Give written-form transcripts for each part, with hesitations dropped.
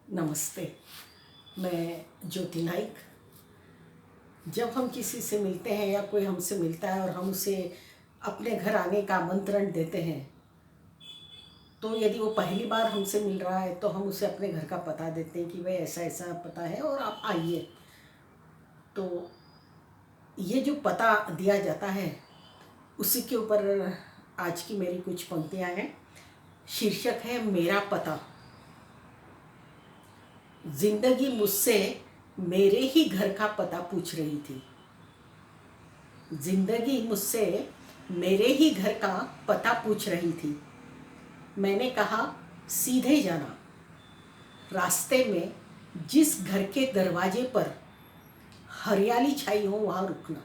नमस्ते। मैं ज्योति नाइक। जब हम किसी से मिलते हैं या कोई हमसे मिलता है और हम उसे अपने घर आने का आमंत्रण देते हैं, तो यदि वो पहली बार हमसे मिल रहा है तो हम उसे अपने घर का पता देते हैं कि भाई ऐसा ऐसा पता है और आप आइए। तो ये जो पता दिया जाता है उसी के ऊपर आज की मेरी कुछ पंक्तियाँ हैं। शीर्षक है मेरा पता। जिंदगी मुझसे मेरे ही घर का पता पूछ रही थी। जिंदगी मुझसे मेरे ही घर का पता पूछ रही थी। मैंने कहा सीधे जाना। रास्ते में जिस घर के दरवाजे पर हरियाली छाई हो वहाँ रुकना।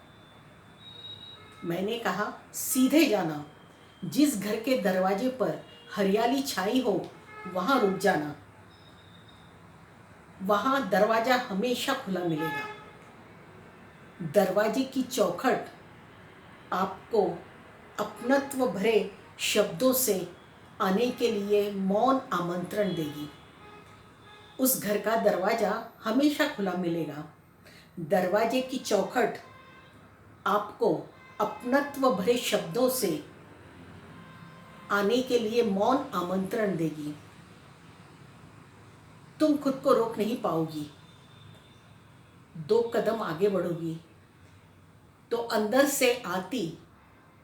मैंने कहा सीधे जाना। जिस घर के दरवाजे पर हरियाली छाई हो वहाँ रुक जाना। वहाँ दरवाज़ा हमेशा खुला मिलेगा। दरवाजे की चौखट आपको अपनत्व भरे शब्दों से आने के लिए मौन आमंत्रण देगी। उस घर का दरवाज़ा हमेशा खुला मिलेगा। दरवाजे की चौखट आपको अपनत्व भरे शब्दों से आने के लिए मौन आमंत्रण देगी। तुम खुद को रोक नहीं पाओगी। 2 कदम आगे बढ़ोगी तो अंदर से आती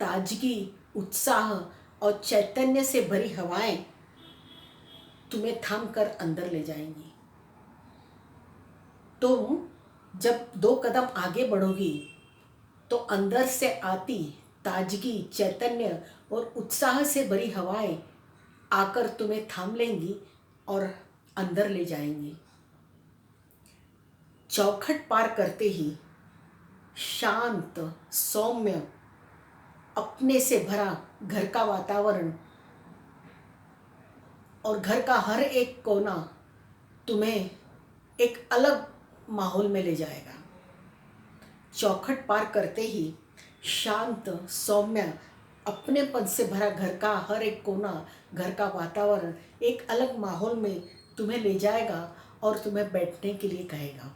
ताजगी, उत्साह और चैतन्य से भरी हवाएं तुम्हें थाम कर अंदर ले जाएंगी। तुम जब 2 कदम आगे बढ़ोगी तो अंदर से आती ताजगी, चैतन्य और उत्साह से भरी हवाएं आकर तुम्हें थाम लेंगी और अंदर ले जाएंगी। चौखट पार करते ही शांत, सौम्य, अपने से भरा घर का वातावरण और घर का हर एक कोना तुम्हें एक अलग माहौल में ले जाएगा। चौखट पार करते ही शांत, सौम्य, अपनेपन से भरा घर का हर एक कोना, घर का वातावरण एक अलग माहौल में तुम्हें ले जाएगा और तुम्हें बैठने के लिए कहेगा।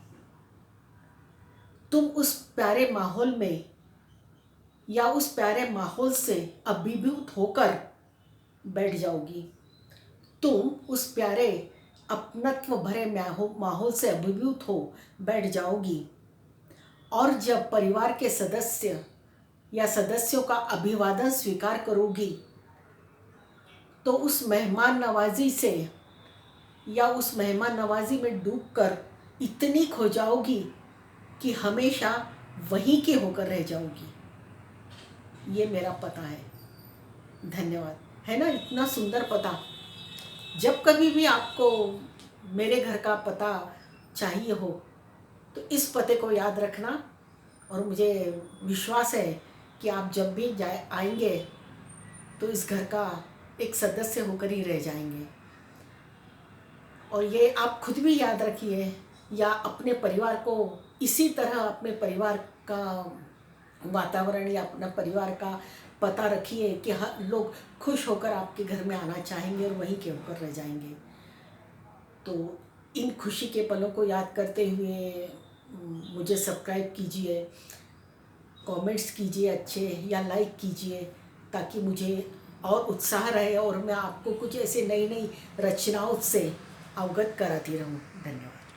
तुम उस प्यारे माहौल में या उस प्यारे माहौल से अभिभूत होकर बैठ जाओगी। तुम उस प्यारे अपनत्व भरे माहौल से अभिभूत हो बैठ जाओगी। और जब परिवार के सदस्य या सदस्यों का अभिवादन स्वीकार करोगी तो उस मेहमान नवाजी से या उस मेहमान नवाजी में डूबकर इतनी खो जाओगी कि हमेशा वहीं के होकर रह जाओगी। ये मेरा पता है। धन्यवाद। है ना इतना सुंदर पता। जब कभी भी आपको मेरे घर का पता चाहिए हो तो इस पते को याद रखना और मुझे विश्वास है कि आप जब भी आएंगे तो इस घर का एक सदस्य होकर ही रह जाएंगे। और ये आप खुद भी याद रखिए या अपने परिवार को इसी तरह अपने परिवार का वातावरण या अपना परिवार का पता रखिए कि हर लोग खुश होकर आपके घर में आना चाहेंगे और वहीं के होकर रह जाएंगे। तो इन खुशी के पलों को याद करते हुए मुझे सब्सक्राइब कीजिए, कमेंट्स कीजिए अच्छे या लाइक कीजिए ताकि मुझे और उत्साह रहे और मैं आपको कुछ ऐसे नई नई रचनाओं से अवगत कराती रहूं। धन्यवाद।